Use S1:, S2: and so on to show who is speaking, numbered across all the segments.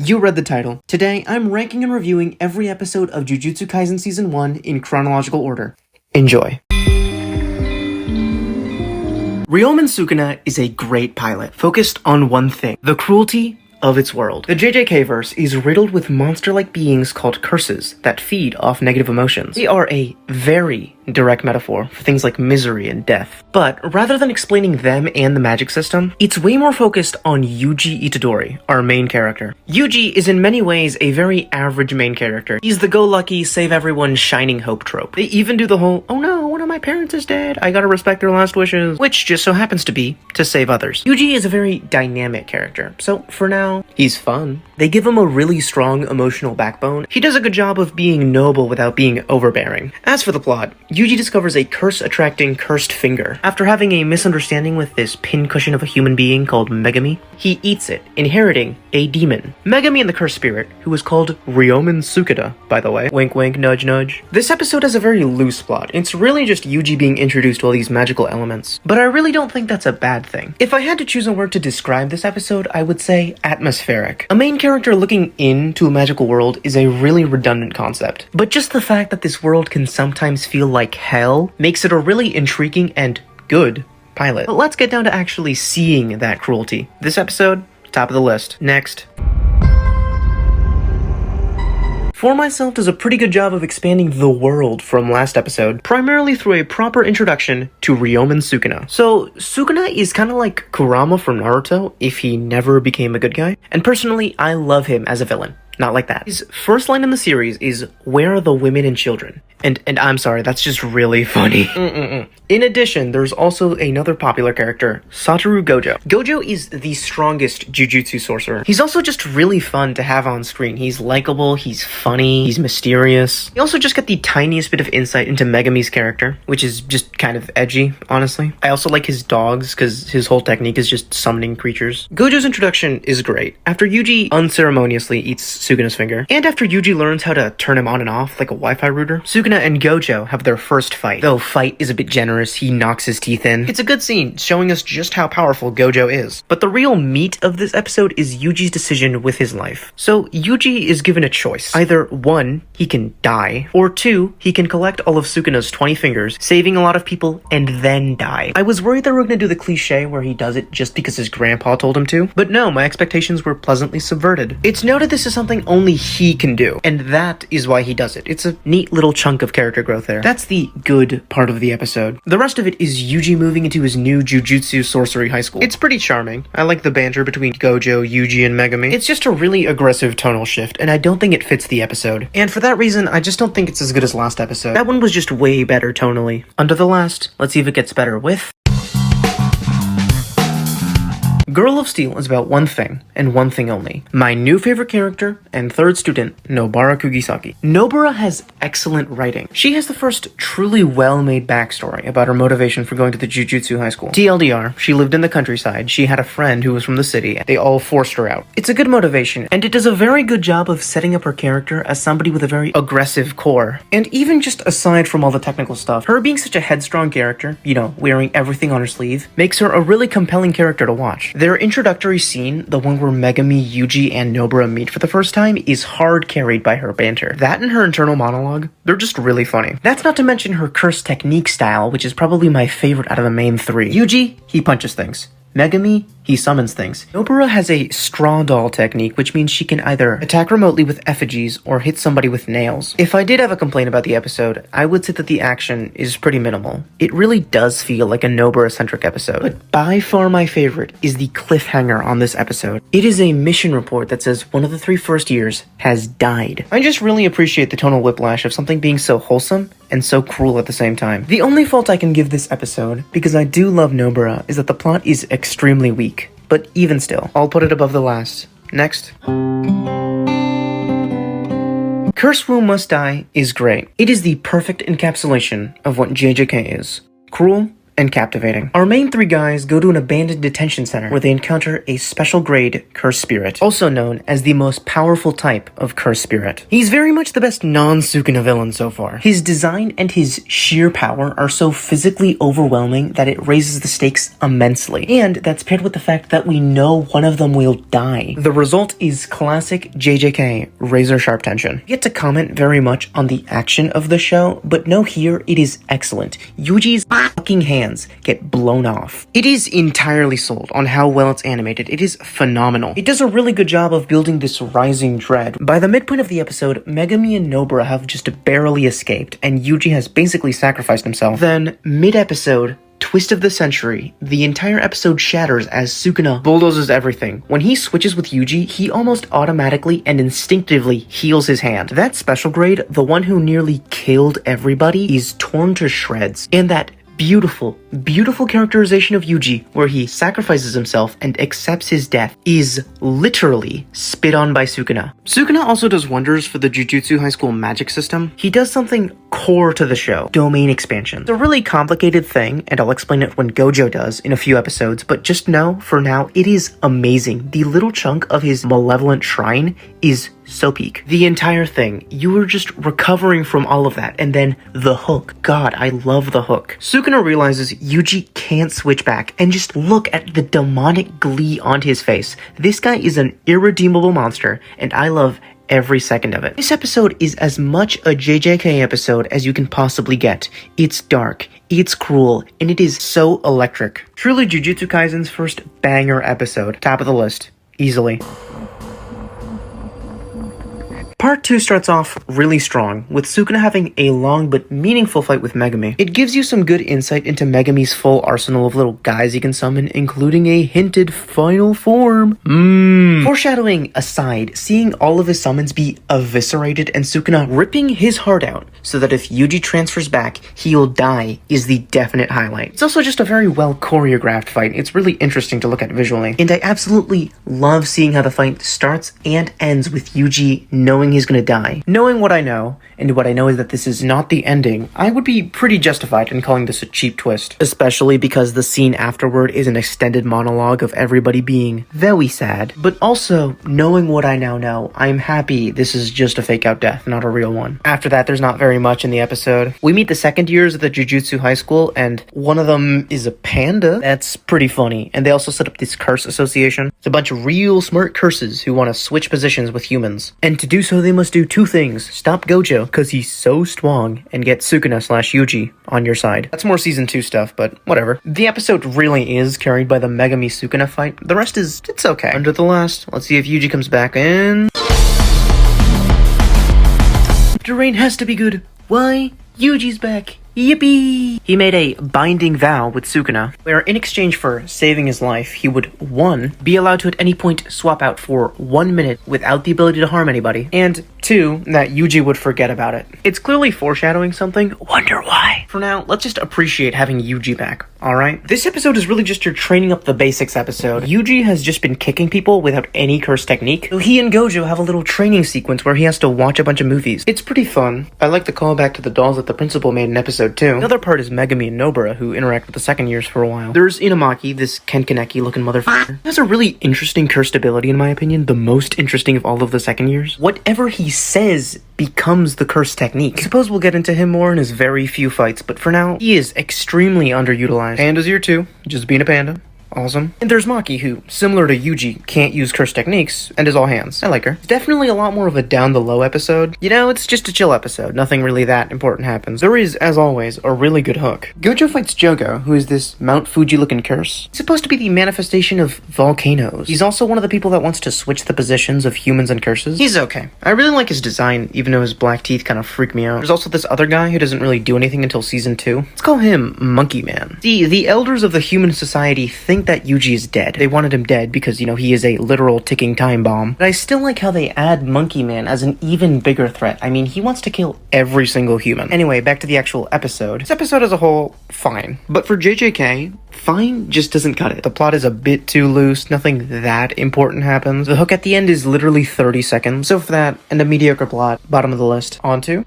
S1: You read the title. Today, I'm ranking and reviewing every episode of Jujutsu Kaisen Season 1 in chronological order. Enjoy. Ryomen Sukuna is a great pilot, focused on one thing: the cruelty of its world. The JJK-verse is riddled with monster-like beings called curses that feed off negative emotions. They are a very direct metaphor for things like misery and death. But rather than explaining them and the magic system, it's way more focused on Yuji Itadori, our main character. Yuji is in many ways a very average main character. He's the go-lucky, save-everyone shining hope trope. They even do the whole, oh no, one of my parents is dead, I gotta respect their last wishes, which just so happens to be to save others. Yuji is a very dynamic character, so for now, he's fun. They give him a really strong emotional backbone. He does a good job of being noble without being overbearing. As for the plot, Yuji discovers a curse-attracting cursed finger. After having a misunderstanding with this pincushion of a human being called Megami, he eats it, inheriting a demon. Megami and the cursed spirit, who is called Ryomen Sukuna, by the way. Wink wink, nudge nudge. This episode has a very loose plot. It's really just Yuji being introduced to all these magical elements. But I really don't think that's a bad thing. If I had to choose a word to describe this episode, I would say atmospheric. A main character looking into a magical world is a really redundant concept. But just the fact that this world can sometimes feel like hell makes it a really intriguing and good pilot. But let's get down to actually seeing that cruelty. This episode, top of the list. Next. For Myself does a pretty good job of expanding the world from last episode, primarily through a proper introduction to Ryomen Sukuna. So, Sukuna is kinda like Kurama from Naruto if he never became a good guy, and personally, I love him as a villain. Not like that. His first line in the series is, "Where are the women and children?" And I'm sorry, that's just really funny. In addition, there's also another popular character, Satoru Gojo. Gojo is the strongest Jujutsu sorcerer. He's also just really fun to have on screen. He's likable, he's funny, he's mysterious. You also just get the tiniest bit of insight into Megami's character, which is just kind of edgy, honestly. I also like his dogs, because his whole technique is just summoning creatures. Gojo's introduction is great. After Yuji unceremoniously eats Sukuna's finger, and after Yuji learns how to turn him on and off like a Wi-Fi router, Sukuna and Gojo have their first fight. Though fight is a bit generous, he knocks his teeth in. It's a good scene, showing us just how powerful Gojo is. But the real meat of this episode is Yuji's decision with his life. So Yuji is given a choice. Either 1, he can die, or 2, he can collect all of Sukuna's 20 fingers, saving a lot of people, and then die. I was worried they were gonna do the cliche where he does it just because his grandpa told him to, but no, my expectations were pleasantly subverted. It's noted this is something only he can do, and that is why he does it. It's a neat little chunk of character growth there. That's the good part of the episode. The rest of it is Yuji moving into his new Jujutsu sorcery high school. It's pretty charming. I like the banter between Gojo, Yuji, and Megami. It's just a really aggressive tonal shift, and I don't think it fits the episode. And for that reason, I just don't think it's as good as last episode. That one was just way better tonally. Under the last, let's see if it gets better with... Girl of Steel is about one thing, and one thing only. My new favorite character and third student, Nobara Kugisaki. Nobara has excellent writing. She has the first truly well-made backstory about her motivation for going to the Jujutsu high school. TLDR, she lived in the countryside, she had a friend who was from the city, they all forced her out. It's a good motivation, and it does a very good job of setting up her character as somebody with a very aggressive core. And even just aside from all the technical stuff, her being such a headstrong character, you know, wearing everything on her sleeve, makes her a really compelling character to watch. Their introductory scene, the one where Megami, Yuji, and Nobara meet for the first time, is hard carried by her banter. That and her internal monologue, they're just really funny. That's not to mention her curse technique style, which is probably my favorite out of the main 3. Yuji, he punches things. Megami, he summons things. Nobara has a straw doll technique, which means she can either attack remotely with effigies or hit somebody with nails. If I did have a complaint about the episode, I would say that the action is pretty minimal. It really does feel like a Nobara-centric episode. But by far my favorite is the cliffhanger on this episode. It is a mission report that says one of the 3 first years has died. I just really appreciate the tonal whiplash of something being so wholesome and so cruel at the same time. The only fault I can give this episode, because I do love Nobara, is that the plot is extremely weak. But even still, I'll put it above the last. Next. Curse Womb Must Die is great. It is the perfect encapsulation of what JJK is. Cruel and captivating. Our main three guys go to an abandoned detention center where they encounter a special grade cursed spirit, also known as the most powerful type of cursed spirit. He's very much the best non-Sukuna villain so far. His design and his sheer power are so physically overwhelming that it raises the stakes immensely, and that's paired with the fact that we know one of them will die. The result is classic JJK razor sharp tension. I get to comment very much on the action of the show, but know here it is excellent. Yuji's fucking hands get blown off. It is entirely sold on how well it's animated. It is phenomenal. It does a really good job of building this rising dread. By the midpoint of the episode, Megami and Nobara have just barely escaped, and Yuji has basically sacrificed himself. Then, mid-episode, twist of the century, the entire episode shatters as Sukuna bulldozes everything. When he switches with Yuji, he almost automatically and instinctively heals his hand. That special grade, the one who nearly killed everybody, is torn to shreds. And that beautiful characterization of Yuji, where he sacrifices himself and accepts his death, is literally spit on by Sukuna. Sukuna also does wonders for the Jujutsu high school magic system. He does something core to the show, domain expansion. It's a really complicated thing, and I'll explain it when Gojo does in a few episodes, but just know, for now, it is amazing. The little chunk of his malevolent shrine is so peak. The entire thing, you were just recovering from all of that, and then the hook. God, I love the hook. Sukuna realizes Yuji can't switch back, and just look at the demonic glee on his face. This guy is an irredeemable monster, and I love every second of it. This episode is as much a JJK episode as you can possibly get. It's dark, it's cruel, and it is so electric. Truly Jujutsu Kaisen's first banger episode. Top of the list. Easily. Part 2 starts off really strong, with Sukuna having a long but meaningful fight with Megami. It gives you some good insight into Megami's full arsenal of little guys he can summon, including a hinted final form. Foreshadowing aside, seeing all of his summons be eviscerated and Sukuna ripping his heart out so that if Yuji transfers back, he'll die is the definite highlight. It's also just a very well choreographed fight. It's really interesting to look at visually. And I absolutely love seeing how the fight starts and ends with Yuji knowing he's gonna die. Knowing what I know, and what I know is that this is not the ending, I would be pretty justified in calling this a cheap twist. Especially because the scene afterward is an extended monologue of everybody being very sad. But also, knowing what I now know, I'm happy this is just a fake out death, not a real one. After that, there's not very much in the episode. We meet the second years of the Jujutsu high school, and one of them is a panda. That's pretty funny. And they also set up this curse association. It's a bunch of real smart curses who want to switch positions with humans. And to do so, they must do two things. Stop Gojo, because he's so strong, and get Sukuna/Yuji on your side. That's more season 2 stuff, but whatever. The episode really is carried by the Megami Sukuna fight. The rest is, it's okay. Under the last, let's see if Yuji comes back in. Terrain has to be good. Why? Yuji's back. Yippee! He made a binding vow with Sukuna, where in exchange for saving his life, he would 1. Be allowed to at any point swap out for 1 minute without the ability to harm anybody, and 2. That Yuji would forget about it. It's clearly foreshadowing something. Wonder why? For now, let's just appreciate having Yuji back, alright? This episode is really just your training up the basics episode. Yuji has just been kicking people without any curse technique, so he and Gojo have a little training sequence where he has to watch a bunch of movies. It's pretty fun. I like the callback to the dolls that the principal made in episode 2. The other part is Megami and Nobara, who interact with the second years for a while. There's Inamaki, this Kenkaneki-looking motherfucker. He has a really interesting cursed ability, in my opinion, the most interesting of all of the second years. Whatever he says becomes the curse technique. I suppose we'll get into him more in his very few fights, but for now, he is extremely underutilized. Panda's here too, just being a panda. Awesome. And there's Maki, who, similar to Yuji, can't use curse techniques, and is all hands. I like her. It's definitely a lot more of a down-the-low episode. You know, it's just a chill episode. Nothing really that important happens. There is, as always, a really good hook. Gojo fights Jogo, who is this Mount Fuji-looking curse. He's supposed to be the manifestation of volcanoes. He's also one of the people that wants to switch the positions of humans and curses. He's okay. I really like his design, even though his black teeth kind of freak me out. There's also this other guy who doesn't really do anything until season 2. Let's call him Monkey Man. See, the elders of the human society think that Yuji is dead. They wanted him dead because, you know, he is a literal ticking time bomb. But I still like how they add Monkey Man as an even bigger threat. I mean, he wants to kill every single human. Anyway, back to the actual episode. This episode as a whole, fine. But for JJK, fine just doesn't cut it. The plot is a bit too loose. Nothing that important happens. The hook at the end is literally 30 seconds. So for that, and a mediocre plot, bottom of the list. On to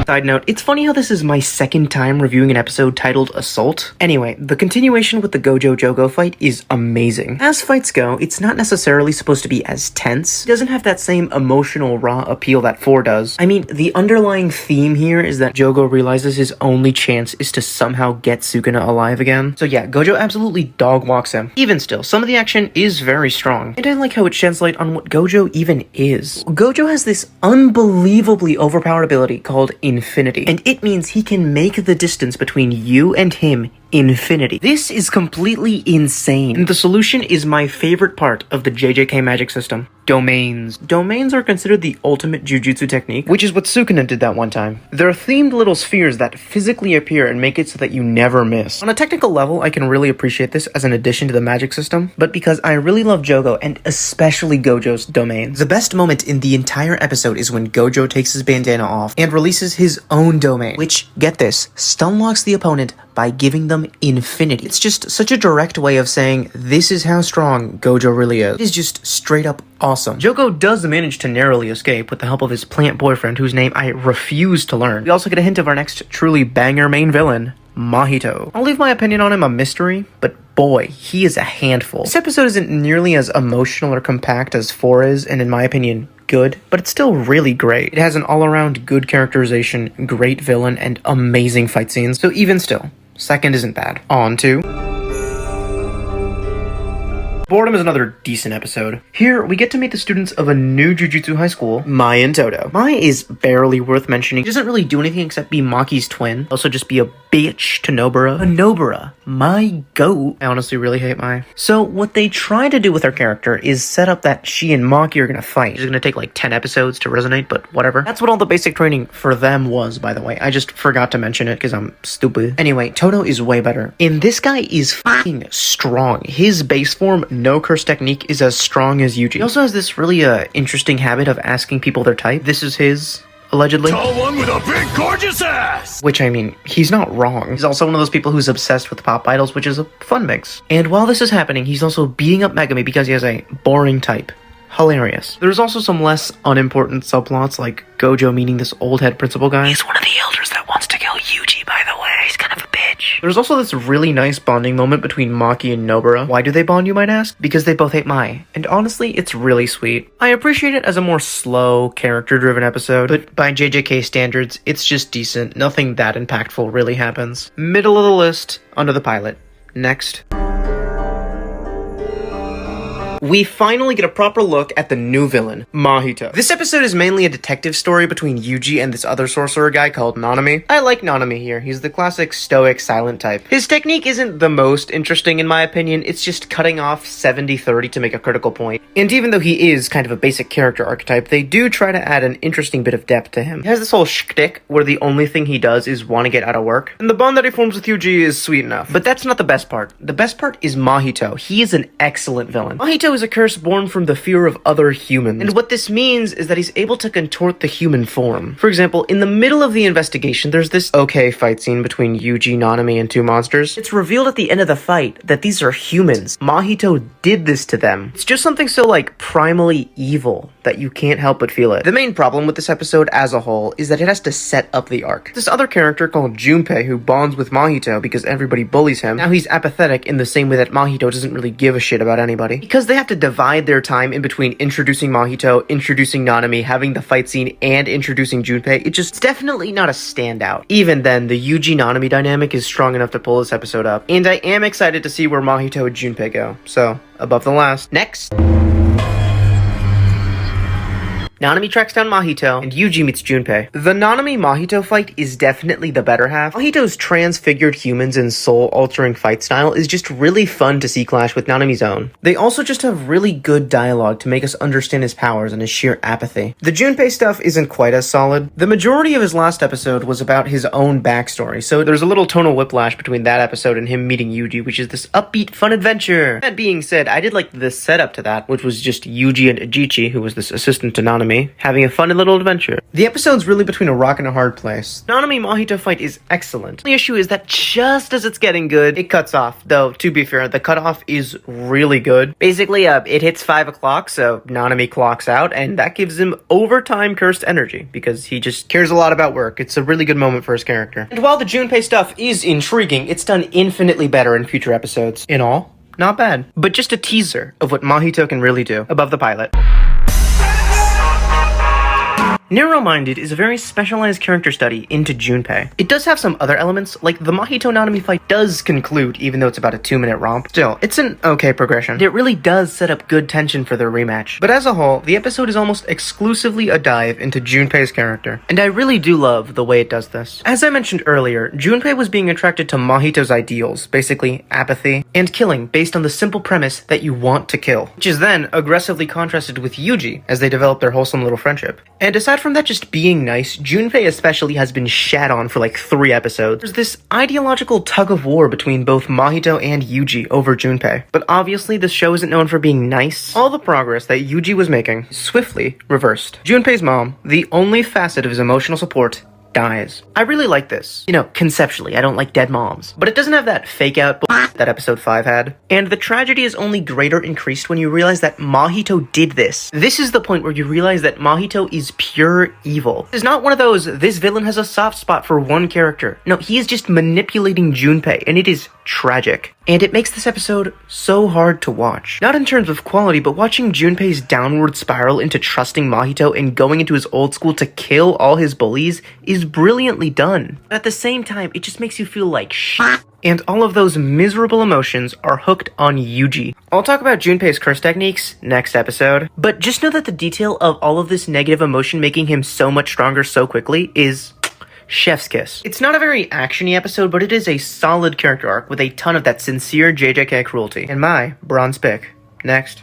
S1: Side note, it's funny how this is my second time reviewing an episode titled Assault. Anyway, the continuation with the Gojo-Jogo fight is amazing. As fights go, it's not necessarily supposed to be as tense. It doesn't have that same emotional raw appeal that 4 does. I mean, the underlying theme here is that Jogo realizes his only chance is to somehow get Sukuna alive again. So yeah, Gojo absolutely dog walks him. Even still, some of the action is very strong. And I like how it sheds light on what Gojo even is. Gojo has this unbelievably overpowered ability called Infinity, and it means he can make the distance between you and him infinity. This is completely insane, and the solution is my favorite part of the JJK magic system. Domains. Domains are considered the ultimate Jujutsu technique, which is what Sukuna did that one time. They're themed little spheres that physically appear and make it so that you never miss. On a technical level, I can really appreciate this as an addition to the magic system, but because I really love Jogo, and especially Gojo's domains. The best moment in the entire episode is when Gojo takes his bandana off and releases his own domain, which, get this, stun locks the opponent by giving them infinity. It's just such a direct way of saying, this is how strong Gojo really is. It is just straight up awesome. Jogo does manage to narrowly escape with the help of his plant boyfriend, whose name I refuse to learn. We also get a hint of our next truly banger main villain, Mahito. I'll leave my opinion on him a mystery, but boy, he is a handful. This episode isn't nearly as emotional or compact as 4 is, and in my opinion, good, but it's still really great. It has an all-around good characterization, great villain, and amazing fight scenes, so even still, second isn't bad. On to Boredom is another decent episode. Here, we get to meet the students of a new Jujutsu high school, Mai and Toto. Mai is barely worth mentioning. She doesn't really do anything except be Maki's twin. Also just be a bitch to Nobara. But Nobara, my goat. I honestly really hate Mai. So what they try to do with her character is set up that she and Maki are gonna fight. It's gonna take like 10 episodes to resonate, but whatever. That's what all the basic training for them was, by the way. I just forgot to mention it because I'm stupid. Anyway, Toto is way better. And this guy is fucking strong. His base form, no curse technique, is as strong as Yuji. He also has this really interesting habit of asking people their type. This is his, allegedly.
S2: Tall one with a big gorgeous ass!
S1: Which, I mean, he's not wrong. He's also one of those people who's obsessed with pop idols, which is a fun mix. And while this is happening, he's also beating up Megami because he has a boring type. Hilarious. There's also some less unimportant subplots, like Gojo meeting this old head principal guy. He's one of the elders that wants to kill Yuji, by the way. He's kind of a bitch. There's also this really nice bonding moment between Maki and Nobara. Why do they bond, you might ask? Because they both hate Mai. And honestly, it's really sweet. I appreciate it as a more slow, character-driven episode, but by JJK standards, it's just decent. Nothing that impactful really happens. Middle of the list, under the pilot. Next. We finally get a proper look at the new villain, Mahito. This episode is mainly a detective story between Yuji and this other sorcerer guy called Nanami. I like Nanami here. He's the classic stoic, silent type. His technique isn't the most interesting in my opinion. It's just cutting off 70-30 to make a critical point. And even though he is kind of a basic character archetype, they do try to add an interesting bit of depth to him. He has this whole shtick where the only thing he does is want to get out of work. And the bond that he forms with Yuji is sweet enough. But that's not the best part. The best part is Mahito. He is an excellent villain. Mahito is a curse born from the fear of other humans. And what this means is that he's able to contort the human form. For example, in the middle of the investigation, there's this okay fight scene between Yuji, Nanami, and 2 monsters. It's revealed at the end of the fight that these are humans. Mahito did this to them. It's just something so, like, primally evil that you can't help but feel it. The main problem with this episode as a whole is that it has to set up the arc. This other character called Junpei who bonds with Mahito because everybody bullies him. Now he's apathetic in the same way that Mahito doesn't really give a shit about anybody. Because they have to divide their time in between introducing Mahito, introducing Nanami, having the fight scene, and introducing Junpei, it's definitely not a standout. Even then, the Yuji-Nanami dynamic is strong enough to pull this episode up. And I am excited to see where Mahito and Junpei go. So, above the last. Next. Nanami tracks down Mahito, and Yuji meets Junpei. The Nanami-Mahito fight is definitely the better half. Mahito's transfigured humans and soul-altering fight style is just really fun to see clash with Nanami's own. They also just have really good dialogue to make us understand his powers and his sheer apathy. The Junpei stuff isn't quite as solid. The majority of his last episode was about his own backstory, so there's a little tonal whiplash between that episode and him meeting Yuji, which is this upbeat, fun adventure. That being said, I did like the setup to that, which was just Yuji and Ajichi, who was this assistant to Nanami, Nanami having a funny little adventure. The episode's really between a rock and a hard place. Nanami-Mahito fight is excellent. The issue is that just as it's getting good, it cuts off. Though, to be fair, the cutoff is really good. Basically, it hits 5 o'clock, so Nanami clocks out, and that gives him overtime cursed energy, because he just cares a lot about work. It's a really good moment for his character. And while the Junpei stuff is intriguing, it's done infinitely better in future episodes. In all, not bad. But just a teaser of what Mahito can really do above the pilot. Narrow-Minded is a very specialized character study into Junpei. It does have some other elements, like the Mahito-Nanami fight does conclude, even though it's about a 2-minute romp. Still, it's an okay progression. It really does set up good tension for their rematch. But as a whole, the episode is almost exclusively a dive into Junpei's character, and I really do love the way it does this. As I mentioned earlier, Junpei was being attracted to Mahito's ideals, basically apathy, and killing based on the simple premise that you want to kill, which is then aggressively contrasted with Yuji as they develop their wholesome little friendship. And aside from that just being nice, Junpei especially has been shat on for like 3 episodes. There's this ideological tug of war between both Mahito and Yuji over Junpei. But obviously this show isn't known for being nice. All the progress that Yuji was making swiftly reversed. Junpei's mom, the only facet of his emotional support, dies. I really like this. You know, conceptually, I don't like dead moms. But it doesn't have that fake out that episode 5 had. And the tragedy is only greater increased when you realize that Mahito did this. This is the point where you realize that Mahito is pure evil. It's not one of those, this villain has a soft spot for one character. No, he is just manipulating Junpei, and it is tragic. And it makes this episode so hard to watch. Not in terms of quality, but watching Junpei's downward spiral into trusting Mahito and going into his old school to kill all his bullies is brilliantly done. But at the same time, it just makes you feel like shit. And all of those miserable emotions are hooked on Yuji. I'll talk about Junpei's curse techniques next episode, but just know that the detail of all of this negative emotion making him so much stronger so quickly is chef's kiss. It's not a very actiony episode, but it is a solid character arc with a ton of that sincere JJK cruelty. And my bronze pick. Next.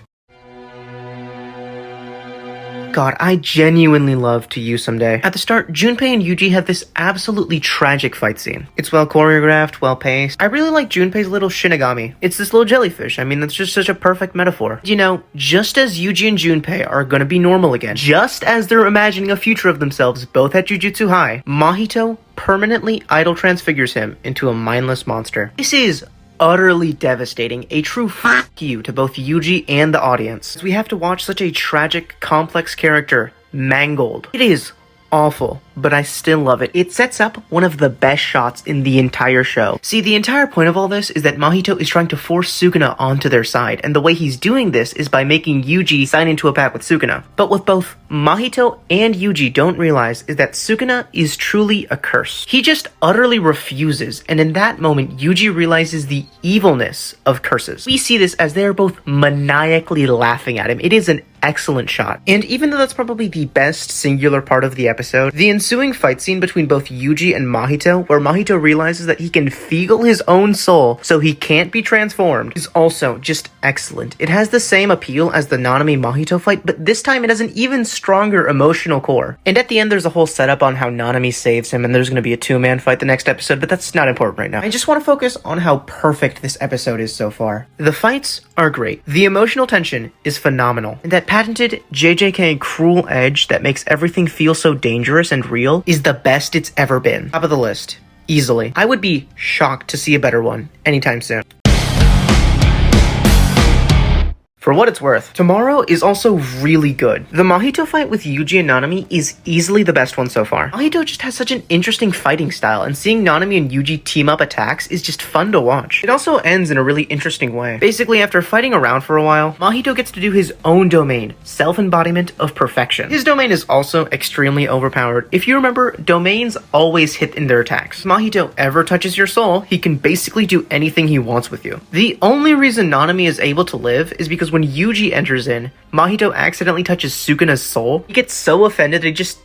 S1: God, I genuinely love To You Someday. At the start, Junpei and Yuji have this absolutely tragic fight scene. It's well choreographed, well paced. I really like Junpei's little Shinigami. It's this little jellyfish. I mean, that's just such a perfect metaphor. You know, just as Yuji and Junpei are gonna be normal again, just as they're imagining a future of themselves both at Jujutsu High, Mahito permanently idol transfigures him into a mindless monster. This is utterly devastating, a true fuck you to both Yuji and the audience. We have to watch such a tragic, complex character mangled. It is awful, but I still love it. It sets up one of the best shots in the entire show. See, the entire point of all this is that Mahito is trying to force Sukuna onto their side, and the way he's doing this is by making Yuji sign into a pact with Sukuna. But what both Mahito and Yuji don't realize is that Sukuna is truly a curse. He just utterly refuses, and in that moment, Yuji realizes the evilness of curses. We see this as they're both maniacally laughing at him. It is an excellent shot. And even though that's probably the best singular part of the episode, the ensuing fight scene between both Yuji and Mahito, where Mahito realizes that he can feel his own soul so he can't be transformed, is also just excellent. It has the same appeal as the Nanami-Mahito fight, but this time it has an even stronger emotional core. And at the end there's a whole setup on how Nanami saves him, and there's going to be a 2-man fight the next episode, but that's not important right now. I just want to focus on how perfect this episode is so far. The fights are great. The emotional tension is phenomenal. And that patented JJK cruel edge that makes everything feel so dangerous and real is the best it's ever been. Top of the list. Easily. I would be shocked to see a better one anytime soon. For what it's worth, tomorrow is also really good. The Mahito fight with Yuji and Nanami is easily the best one so far. Mahito just has such an interesting fighting style, and seeing Nanami and Yuji team up attacks is just fun to watch. It also ends in a really interesting way. Basically, after fighting around for a while, Mahito gets to do his own domain, self-embodiment of perfection. His domain is also extremely overpowered. If you remember, domains always hit in their attacks. If Mahito ever touches your soul, he can basically do anything he wants with you. The only reason Nanami is able to live is because when Yuji enters in, Mahito accidentally touches Sukuna's soul. He gets so offended that he just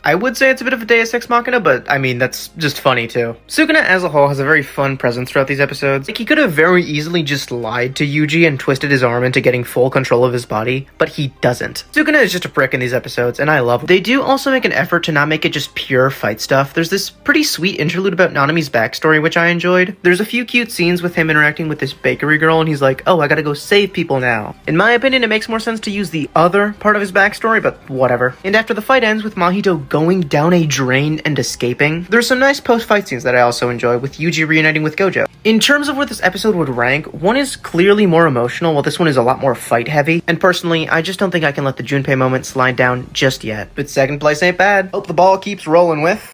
S1: I would say it's a bit of a Deus Ex Machina, but I mean, that's just funny too. Sukuna as a whole has a very fun presence throughout these episodes. Like, he could have very easily just lied to Yuji and twisted his arm into getting full control of his body, but he doesn't. Sukuna is just a prick in these episodes, and I love him. They do also make an effort to not make it just pure fight stuff. There's this pretty sweet interlude about Nanami's backstory, which I enjoyed. There's a few cute scenes with him interacting with this bakery girl, and he's like, oh, I gotta go save people now. In my opinion, it makes more sense to use the other part of his backstory, but whatever. And after the fight ends with Mahito going down a drain and escaping, there's some nice post-fight scenes that I also enjoy, with Yuji reuniting with Gojo. In terms of where this episode would rank, one is clearly more emotional, while this one is a lot more fight-heavy, and personally, I just don't think I can let the Junpei moment slide down just yet. But second place ain't bad. Hope the ball keeps rolling with...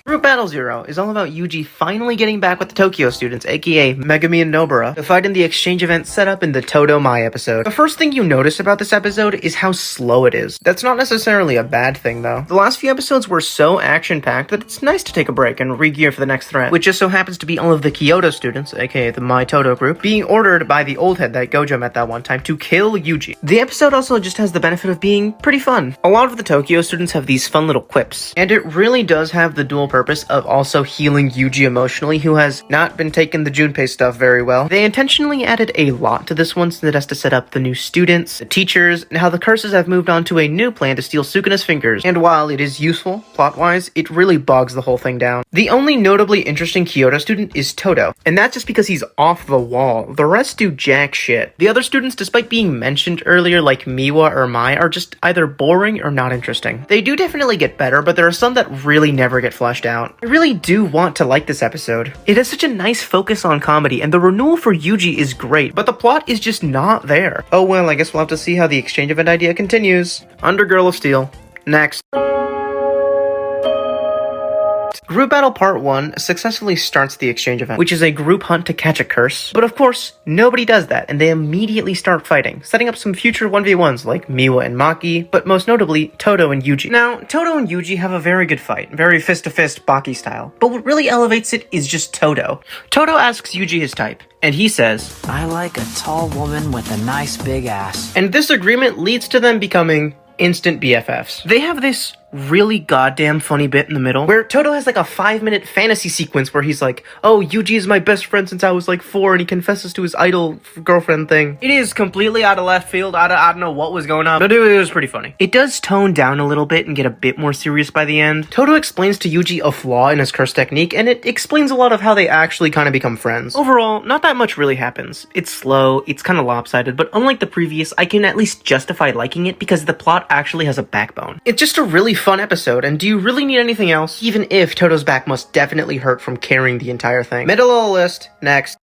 S1: Group Battle Zero is all about Yuji finally getting back with the Tokyo students, aka Megami and Nobara, to fight in the exchange event set up in the Toto Mai episode. The first thing you notice about this episode is how slow it is. That's not necessarily a bad thing though. The last few episodes were so action-packed that it's nice to take a break and re-gear for the next threat, which just so happens to be all of the Kyoto students, aka the Mai Toto group, being ordered by the old head that Gojo met that one time to kill Yuji. The episode also just has the benefit of being pretty fun. A lot of the Tokyo students have these fun little quips, and it really does have the dual purpose of also healing Yuji emotionally, who has not been taking the Junpei stuff very well. They intentionally added a lot to this one since it has to set up the new students, the teachers, and how the curses have moved on to a new plan to steal Sukuna's fingers. And while it is useful, plot-wise, it really bogs the whole thing down. The only notably interesting Kyoto student is Toto, and that's just because he's off the wall. The rest do jack shit. The other students, despite being mentioned earlier like Miwa or Mai, are just either boring or not interesting. They do definitely get better, but there are some that really never get fleshed out. I really do want to like this episode. It has such a nice focus on comedy, and the renewal for Yuji is great, but the plot is just not there. Oh well, I guess we'll have to see how the exchange event idea continues. Under Girl of Steel. Next. Group Battle Part 1 successfully starts the exchange event, which is a group hunt to catch a curse. But of course, nobody does that, and they immediately start fighting, setting up some future 1v1s like Miwa and Maki, but most notably, Toto and Yuji. Now, Toto and Yuji have a very good fight, very fist-to-fist Baki style, but what really elevates it is just Toto. Toto asks Yuji his type, and he says,
S3: I like a tall woman with a nice big ass.
S1: And this agreement leads to them becoming instant BFFs. They have this really goddamn funny bit in the middle where Toto has like a 5-minute fantasy sequence where he's like, oh, Yuji is my best friend since I was like 4, and he confesses to his idol girlfriend thing. It is completely out of left field. I don't know what was going on, but it was pretty funny. It does tone down a little bit and get a bit more serious by the end. Toto explains to Yuji a flaw in his curse technique, and it explains a lot of how they actually kind of become friends. Overall, not that much really happens. It's slow, it's kind of lopsided, but unlike the previous, I can at least justify liking it because the plot actually has a backbone. It's just a really fun episode, and do you really need anything else? Even if Toto's back must definitely hurt from carrying the entire thing. Middle of the list. Next.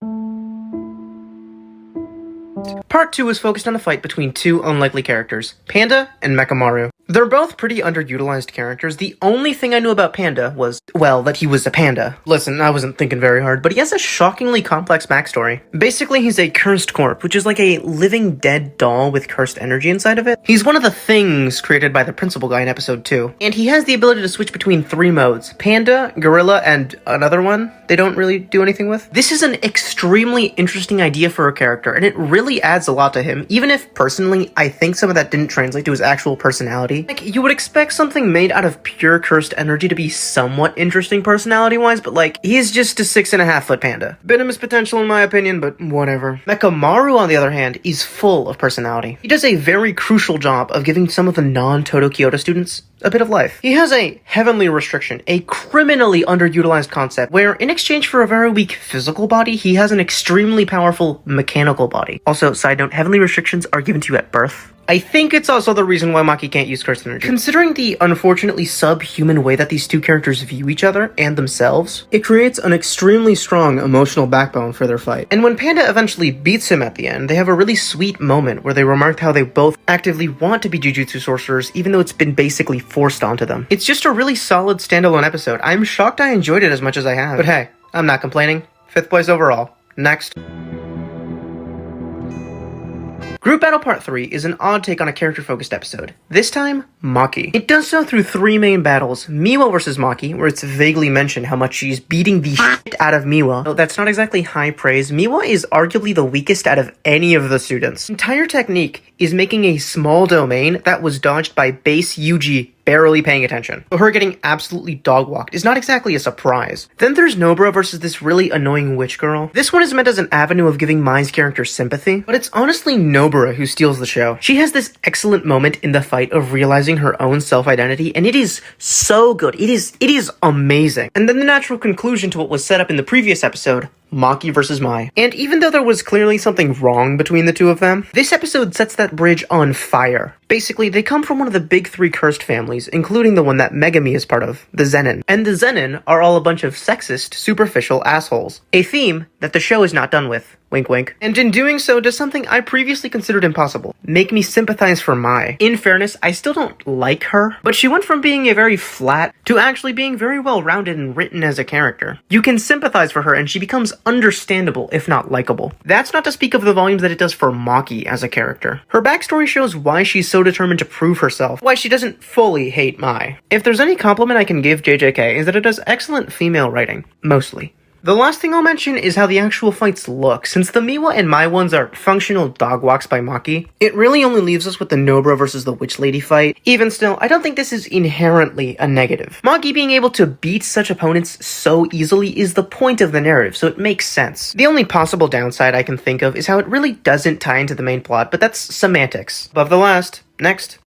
S1: Part 2 is focused on a fight between two unlikely characters, Panda and Mekamaru. They're both pretty underutilized characters. The only thing I knew about Panda was, well, that he was a panda. Listen, I wasn't thinking very hard, but he has a shockingly complex backstory. Basically, he's a cursed corpse, which is like a living dead doll with cursed energy inside of it. He's one of the things created by the principal guy in episode 2, and he has the ability to switch between 3 modes, Panda, Gorilla, and another one they don't really do anything with. This is an extremely interesting idea for a character, and it really adds a lot to him, even if, personally, I think some of that didn't translate to his actual personality. Like, you would expect something made out of pure cursed energy to be somewhat interesting personality-wise, but like, he's just a 6.5-foot panda. Bit of his potential in my opinion, but whatever. Mekamaru, on the other hand, is full of personality. He does a very crucial job of giving some of the non-Toto Kyoto students a bit of life. He has a heavenly restriction, a criminally underutilized concept, where in exchange for a very weak physical body, he has an extremely powerful mechanical body. Also, side note, heavenly restrictions are given to you at birth. I think it's also the reason why Maki can't use cursed energy. Considering the unfortunately subhuman way that these two characters view each other and themselves, it creates an extremely strong emotional backbone for their fight. And when Panda eventually beats him at the end, they have a really sweet moment where they remark how they both actively want to be Jujutsu sorcerers, even though it's been basically forced onto them. It's just a really solid standalone episode. I'm shocked I enjoyed it as much as I have. But hey, I'm not complaining. 5th place overall. Next. Group Battle Part 3 is an odd take on a character-focused episode. This time, Maki. It does so through 3 main battles: Miwa versus Maki, where it's vaguely mentioned how much she's beating the shit out of Miwa. Though that's not exactly high praise. Miwa is arguably the weakest out of any of the students. Entire technique is making a small domain that was dodged by base Yuji barely paying attention. But her getting absolutely dog-walked is not exactly a surprise. Then there's Nobara versus this really annoying witch girl. This one is meant as an avenue of giving Mai's character sympathy, but it's honestly Nobara who steals the show. She has this excellent moment in the fight of realizing her own self-identity, and it is so good. It is amazing. And then the natural conclusion to what was set up in the previous episode, Maki versus Mai. And even though there was clearly something wrong between the two of them, this episode sets that bridge on fire. Basically, they come from one of the big 3 cursed families, including the one that Megami is part of, the Zenin. And the Zenin are all a bunch of sexist, superficial assholes. A theme that the show is not done with. Wink wink. And in doing so, does something I previously considered impossible: make me sympathize for Mai. In fairness, I still don't like her, but she went from being a very flat to actually being very well rounded and written as a character. You can sympathize for her and she becomes understandable, if not likable. That's not to speak of the volumes that it does for Maki as a character. Her backstory shows why she's so determined to prove herself, why she doesn't fully hate Mai. If there's any compliment I can give JJK, is that it does excellent female writing. Mostly. The last thing I'll mention is how the actual fights look. Since the Miwa and Mai ones are functional dog walks by Maki, it really only leaves us with the Nobara versus the Witch Lady fight. Even still, I don't think this is inherently a negative. Maki being able to beat such opponents so easily is the point of the narrative, so it makes sense. The only possible downside I can think of is how it really doesn't tie into the main plot, but that's semantics. Above the last. Next.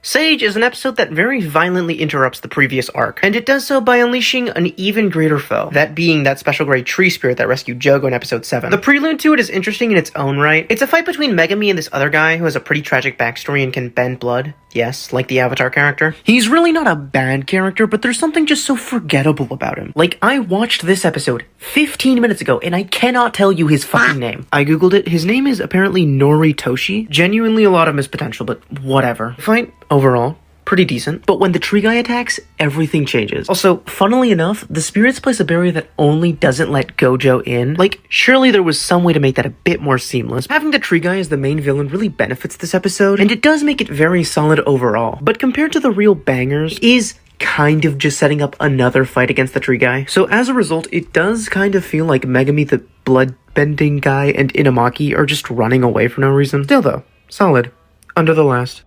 S1: Sage is an episode that very violently interrupts the previous arc, and it does so by unleashing an even greater foe, that being that special grade tree spirit that rescued Jogo in episode 7. The prelude to it is interesting in its own right. It's a fight between Megami and this other guy who has a pretty tragic backstory and can bend blood. Yes, like the Avatar character. He's really not a bad character, but there's something just so forgettable about him. Like, I watched this episode 15 minutes ago, and I cannot tell you his fucking name. I googled it. His name is apparently Noritoshi. Genuinely a lot of missed potential, but whatever. Fight, overall, pretty decent, but when the tree guy attacks, everything changes. Also, funnily enough, the spirits place a barrier that only doesn't let Gojo in. Like, surely there was some way to make that a bit more seamless. Having the tree guy as the main villain really benefits this episode, and it does make it very solid overall. But compared to the real bangers, it is kind of just setting up another fight against the tree guy. So as a result, it does kind of feel like Megami the blood-bending guy and Inamaki are just running away for no reason. Still though, solid. Under the last.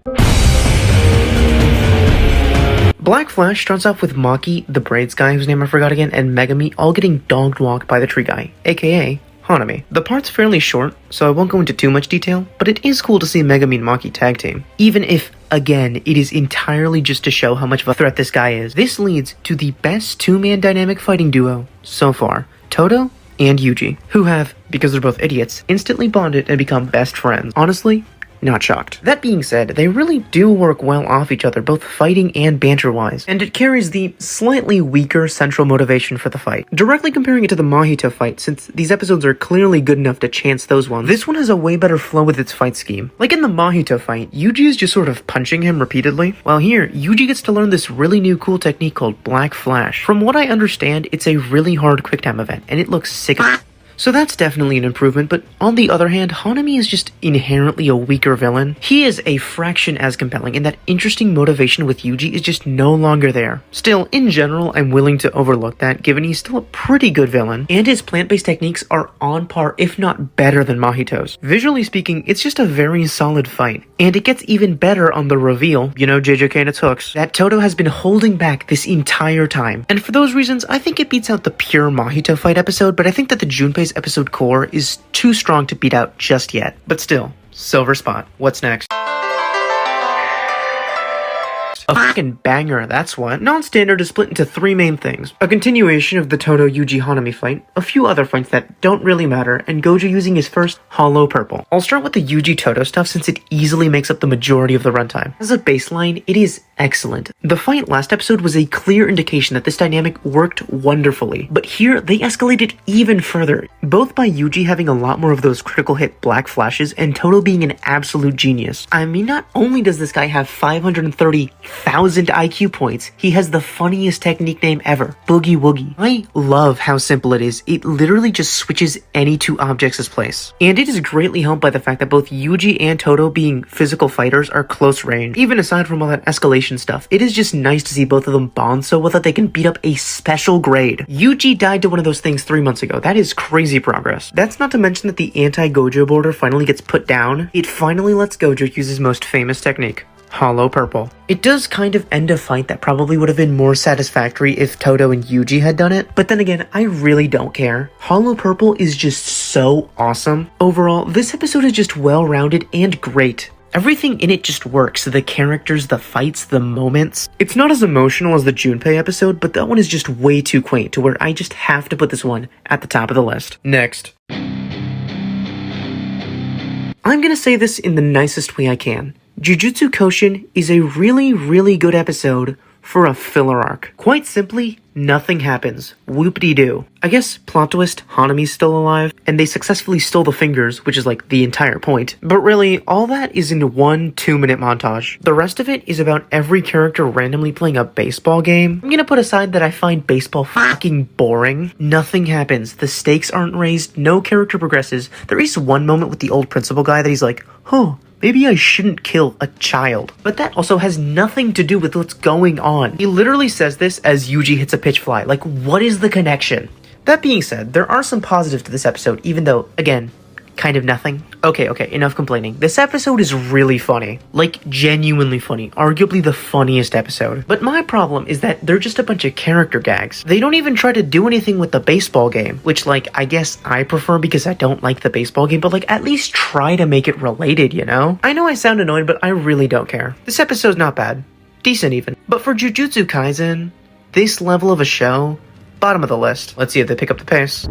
S1: Black Flash starts off with Maki, the braids guy whose name I forgot again, and Megami all getting dog-walked by the tree guy, aka Hanami. The part's fairly short, so I won't go into too much detail, but it is cool to see Megami and Maki tag team. Even if, again, it is entirely just to show how much of a threat this guy is. This leads to the best 2-man dynamic fighting duo so far, Toto and Yuji, who have, because they're both idiots, instantly bonded and become best friends. Honestly, not shocked. That being said, they really do work well off each other, both fighting and banter-wise, and it carries the slightly weaker central motivation for the fight. Directly comparing it to the Mahito fight, since these episodes are clearly good enough to chance those ones, this one has a way better flow with its fight scheme. Like in the Mahito fight, Yuji is just sort of punching him repeatedly, while here, Yuji gets to learn this really new cool technique called Black Flash. From what I understand, it's a really hard QuickTime event, and it looks sick as so that's definitely an improvement, but on the other hand, Hanami is just inherently a weaker villain. He is a fraction as compelling, and that interesting motivation with Yuji is just no longer there. Still, in general, I'm willing to overlook that, given he's still a pretty good villain, and his plant-based techniques are on par, if not better than Mahito's. Visually speaking, it's just a very solid fight, and it gets even better on the reveal, you know, JJK and its hooks, that Toto has been holding back this entire time. And for those reasons, I think it beats out the pure Mahito fight episode, but I think that the Junpei's episode core is too strong to beat out just yet. But still, silver spot. What's next? A fucking banger, that's what. Non-standard is split into 3 main things. A continuation of the Toto-Yuji Hanami fight, a few other fights that don't really matter, and Gojo using his first Hollow Purple. I'll start with the Yuji-Toto stuff since it easily makes up the majority of the runtime. As a baseline, it is excellent. The fight last episode was a clear indication that this dynamic worked wonderfully, but here they escalated even further, both by Yuji having a lot more of those critical hit black flashes and Toto being an absolute genius. I mean, not only does this guy have 530 1,000 IQ points. He has the funniest technique name ever, Boogie Woogie. I love how simple it is. It literally just switches any two objects' place. And it is greatly helped by the fact that both Yuji and Toto, being physical fighters, are close range. Even aside from all that escalation stuff, it is just nice to see both of them bond so well that they can beat up a special grade. Yuji died to one of those things 3 months ago. That is crazy progress. That's not to mention that the anti-Gojo border finally gets put down. It finally lets Gojo use his most famous technique, Hollow Purple. It does kind of end a fight that probably would have been more satisfactory if Toto and Yuji had done it, but then again, I really don't care. Hollow Purple is just so awesome. Overall, this episode is just well-rounded and great. Everything in it just works. The characters, the fights, the moments. It's not as emotional as the Junpei episode, but that one is just way too quaint to where I just have to put this one at the top of the list. Next. I'm gonna say this in the nicest way I can. Jujutsu Kaisen is a really, really good episode for a filler arc. Quite simply, nothing happens. Whoop-de-doo. I guess, plot twist, Hanami's still alive, and they successfully stole the fingers, which is like the entire point. But really, all that is in one 2-minute montage. The rest of it is about every character randomly playing a baseball game. I'm gonna put aside that I find baseball fucking boring. Nothing happens. The stakes aren't raised, no character progresses. There is one moment with the old principal guy that he's like, huh, maybe I shouldn't kill a child. But that also has nothing to do with what's going on. He literally says this as Yuji hits a pitch fly. Like, what is the connection? That being said, there are some positives to this episode, even though, again, kind of nothing. Okay, enough complaining. This episode is really funny. Like, genuinely funny. Arguably the funniest episode. But my problem is that they're just a bunch of character gags. They don't even try to do anything with the baseball game, which, like, I guess I prefer because I don't like the baseball game, but, like, at least try to make it related, you know? I know I sound annoyed, but I really don't care. This episode's not bad. Decent, even. But for Jujutsu Kaisen, this level of a show, bottom of the list. Let's see if they pick up the pace.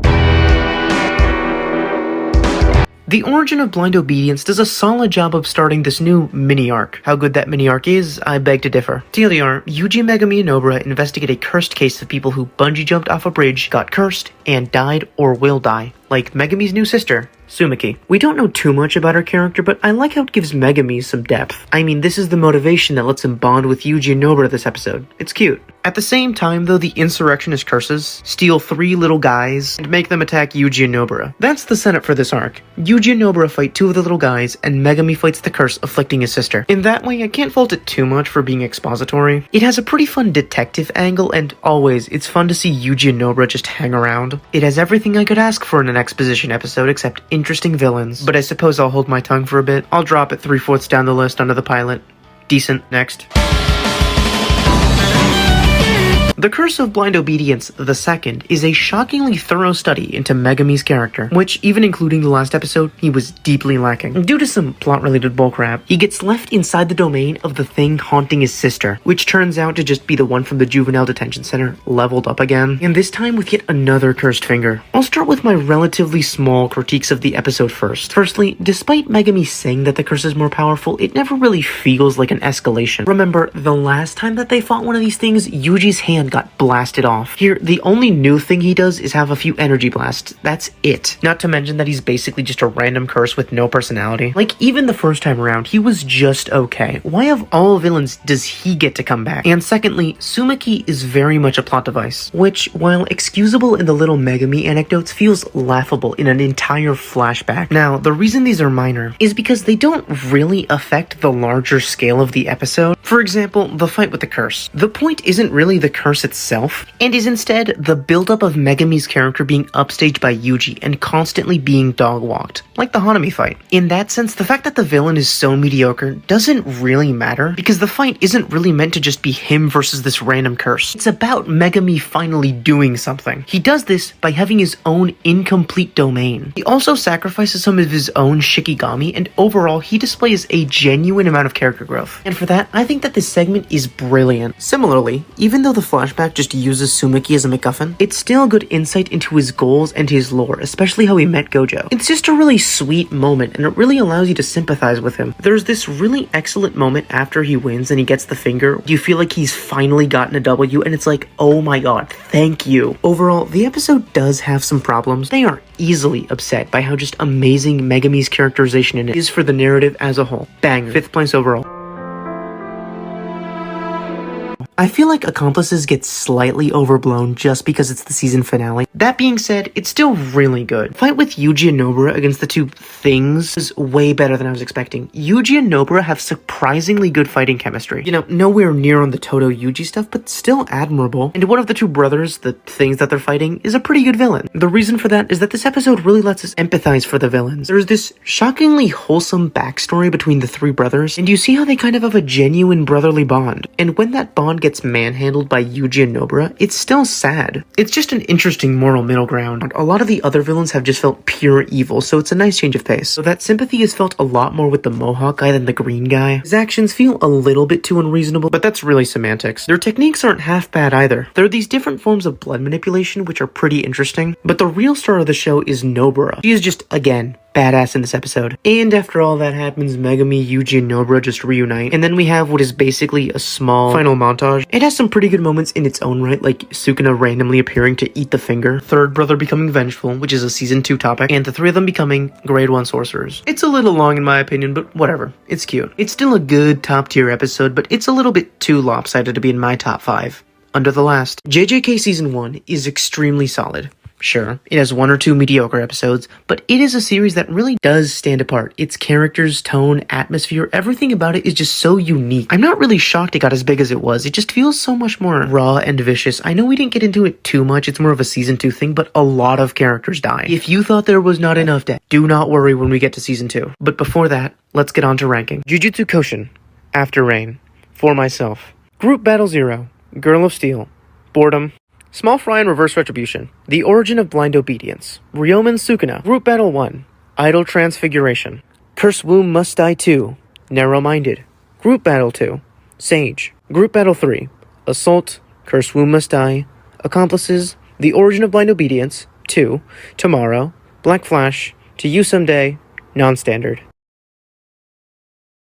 S1: The origin of blind obedience does a solid job of starting this new mini-arc. How good that mini-arc is, I beg to differ. TLDR, Yuji, Megami, and Nobara investigate a cursed case of people who bungee jumped off a bridge, got cursed, and died or will die. Like Megami's new sister, Sumiki. We don't know too much about her character, but I like how it gives Megami some depth. I mean, this is the motivation that lets him bond with Yuji and Nobara this episode. It's cute. At the same time, though, the insurrectionist curses steal 3 little guys and make them attack Yuji and Nobara. That's the setup for this arc. Yuji and Nobara fight 2 of the little guys, and Megami fights the curse afflicting his sister. In that way, I can't fault it too much for being expository. It has a pretty fun detective angle, and always, it's fun to see Yuji and Nobara just hang around. It has everything I could ask for in an exposition episode except interesting villains. But I suppose I'll hold my tongue for a bit. I'll drop it 3/4 down the list under the pilot. Decent. Next. The Curse of Blind Obedience, the second, is a shockingly thorough study into Megami's character, which, even including the last episode, he was deeply lacking. Due to some plot-related bullcrap, he gets left inside the domain of the thing haunting his sister, which turns out to just be the one from the juvenile detention center, leveled up again, and this time with yet another cursed finger. I'll start with my relatively small critiques of the episode first. Firstly, despite Megami saying that the curse is more powerful, it never really feels like an escalation. Remember, the last time that they fought one of these things, Yuji's hand got blasted off. Here, the only new thing he does is have a few energy blasts. That's it. Not to mention that he's basically just a random curse with no personality. Like, even the first time around, he was just okay. Why of all villains does he get to come back? And secondly, Sumiki is very much a plot device, which, while excusable in the little Megami anecdotes, feels laughable in an entire flashback. Now, the reason these are minor is because they don't really affect the larger scale of the episode. For example, the fight with the curse. The point isn't really the curse itself, and is instead the buildup of Megami's character being upstaged by Yuji and constantly being dog-walked, like the Hanami fight. In that sense, the fact that the villain is so mediocre doesn't really matter, because the fight isn't really meant to just be him versus this random curse. It's about Megami finally doing something. He does this by having his own incomplete domain. He also sacrifices some of his own Shikigami, and overall, he displays a genuine amount of character growth. And for that, I think that this segment is brilliant. Similarly, even though the flashback just uses Sumiki as a MacGuffin, it's still a good insight into his goals and his lore, especially how he met Gojo. It's just a really sweet moment, and it really allows you to sympathize with him. There's this really excellent moment after he wins and he gets the finger. You feel like he's finally gotten a W, and it's like, oh my god, thank you. Overall, the episode does have some problems. They are easily upset by how just amazing Megami's characterization in it is for the narrative as a whole. Banger. 5th place overall. I feel like Accomplices gets slightly overblown just because it's the season finale. That being said, it's still really good. Fight with Yuji and Nobara against the two things is way better than I was expecting. Yuji and Nobara have surprisingly good fighting chemistry. You know, nowhere near on the Toto Yuji stuff, but still admirable. And one of the two brothers, the things that they're fighting, is a pretty good villain. The reason for that is that this episode really lets us empathize for the villains. There's this shockingly wholesome backstory between the three brothers, and you see how they kind of have a genuine brotherly bond. And when that bond gets manhandled by Yuji and Nobara, it's still sad. It's just an interesting moral middle ground. A lot of the other villains have just felt pure evil, so it's a nice change of pace. So that sympathy is felt a lot more with the Mohawk guy than the green guy. His actions feel a little bit too unreasonable, but that's really semantics. Their techniques aren't half bad either. There are these different forms of blood manipulation which are pretty interesting, but the real star of the show is Nobara. She is just, again, badass in this episode. And after all that happens, Megami, Yuji, and Nobara just reunite, and then we have what is basically a small final montage. It has some pretty good moments in its own right, like Sukuna randomly appearing to eat the finger, third brother becoming vengeful, which is a season 2 topic, and the three of them becoming grade 1 sorcerers. It's a little long in my opinion, but whatever. It's cute. It's still a good top tier episode, but it's a little bit too lopsided to be in my top 5. Under the last. JJK Season 1 is extremely solid. Sure, it has 1 or 2 mediocre episodes, but it is a series that really does stand apart. Its characters, tone, atmosphere, everything about it is just so unique. I'm not really shocked it got as big as it was. It just feels so much more raw and vicious. I know we didn't get into it too much, it's more of a season 2 thing, but a lot of characters die. If you thought there was not enough death, do not worry when we get to season 2. But before that, let's get on to ranking. Jujutsu Kaisen, After Rain, For Myself, Group Battle 0, Girl of Steel, Boredom, Small Fry and Reverse Retribution, The Origin of Blind Obedience, Ryomen Sukuna, Group Battle 1, Idol Transfiguration, Curse Womb Must Die 2, Narrow-Minded, Group Battle 2, Sage, Group Battle 3, Assault, Curse Womb Must Die, Accomplices, The Origin of Blind Obedience, 2, Tomorrow, Black Flash, To You Someday, Non-Standard.